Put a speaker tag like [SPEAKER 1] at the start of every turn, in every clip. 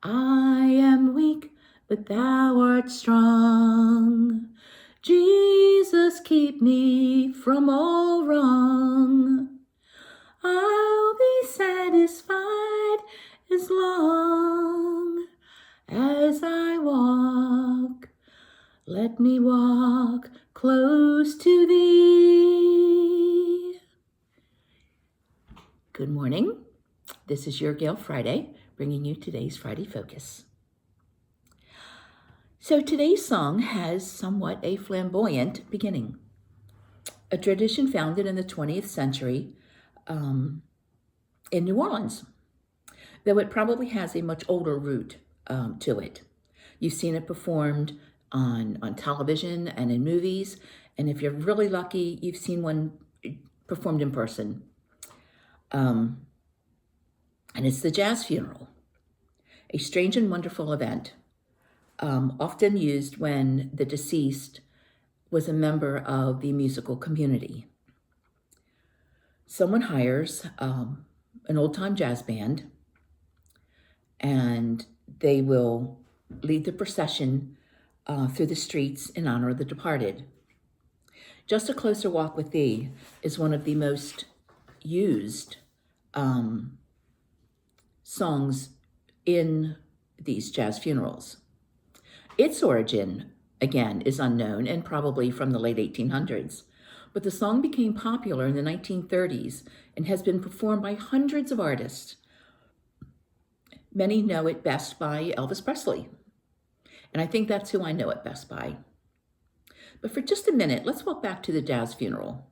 [SPEAKER 1] I am weak, but thou art strong. Jesus, keep me from all wrong. I'll be satisfied as long as I walk. Let me walk close to thee. Good morning. This is your Gail Friday, bringing you today's Friday Focus. So today's song has somewhat a flamboyant beginning. A tradition founded in the 20th century in New Orleans, though it probably has a much older root to it. You've seen it performed on television and in movies, and if you're really lucky, you've seen one performed in person. And it's the jazz funeral, a strange and wonderful event, often used when the deceased was a member of the musical community. Someone hires an old-time jazz band, and they will lead the procession through the streets in honor of the departed. Just a Closer Walk with Thee is one of the most used songs in these jazz funerals. Its origin, again, is unknown and probably from the late 1800s, but the song became popular in the 1930s and has been performed by hundreds of artists. Many know it best by Elvis Presley, and I think that's who I know it best by. But for just a minute, let's walk back to the jazz funeral.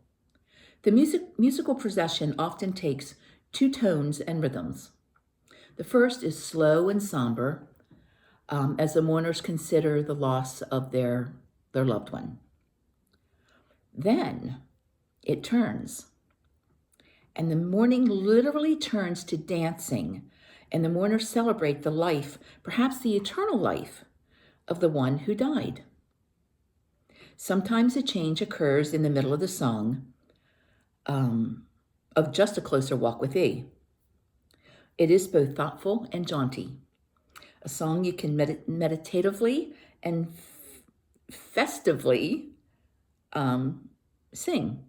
[SPEAKER 1] The musical procession often takes two tones and rhythms. The first is slow and somber, as the mourners consider the loss of their loved one. Then it turns, and the mourning literally turns to dancing, and the mourners celebrate the life, perhaps the eternal life, of the one who died. Sometimes a change occurs in the middle of the song of Just a Closer Walk with Thee. It is both thoughtful and jaunty, a song you can meditatively and festively sing.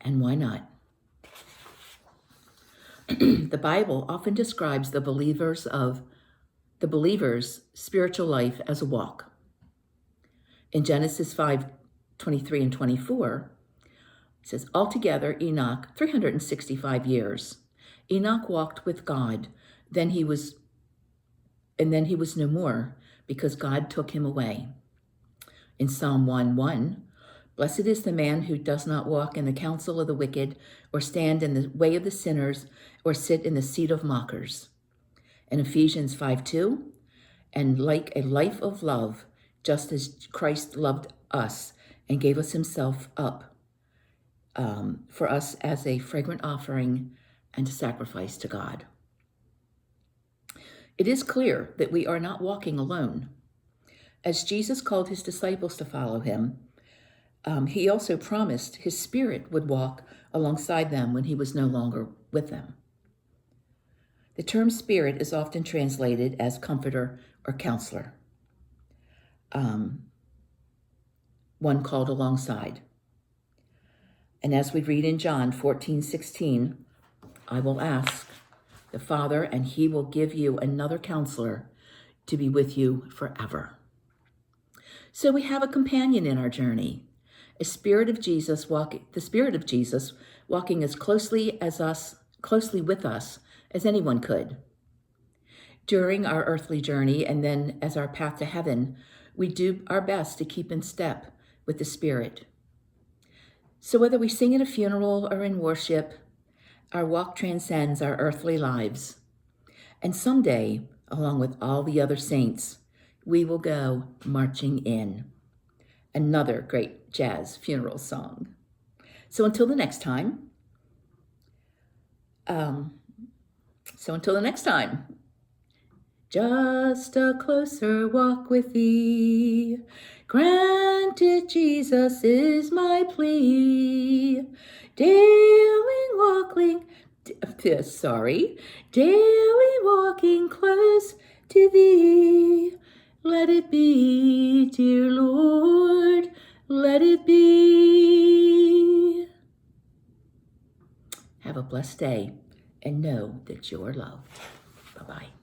[SPEAKER 1] And why not? The Bible often describes the believer's spiritual life as a walk. In Genesis 5:23 and 24, it says, altogether Enoch, 365 years. Enoch walked with God, then he was no more, because God took him away. In Psalm 1:1, blessed is the man who does not walk in the counsel of the wicked, or stand in the way of the sinners, or sit in the seat of mockers. In Ephesians 5:2, and like a life of love, just as Christ loved us and gave us himself up for us as a fragrant offering and a sacrifice to God. It is clear that we are not walking alone. As Jesus called his disciples to follow him, he also promised his Spirit would walk alongside them when he was no longer with them. The term Spirit is often translated as comforter or counselor, one called alongside. And as we read in John 14:16, I will ask the Father, and he will give you another counselor to be with you forever. So we have a companion in our journey, the Spirit of Jesus walking as closely with us as anyone could. During our earthly journey, and then as our path to heaven, we do our best to keep in step with the Spirit. So whether we sing at a funeral or in worship, our walk transcends our earthly lives. And someday, along with all the other saints, we will go marching in. Another great jazz funeral song. So until the next time, just a closer walk with thee. Granted, Jesus is my plea. Daily walking close to thee. Let it be, dear Lord, let it be. Have a blessed day and know that you're loved. Bye-bye.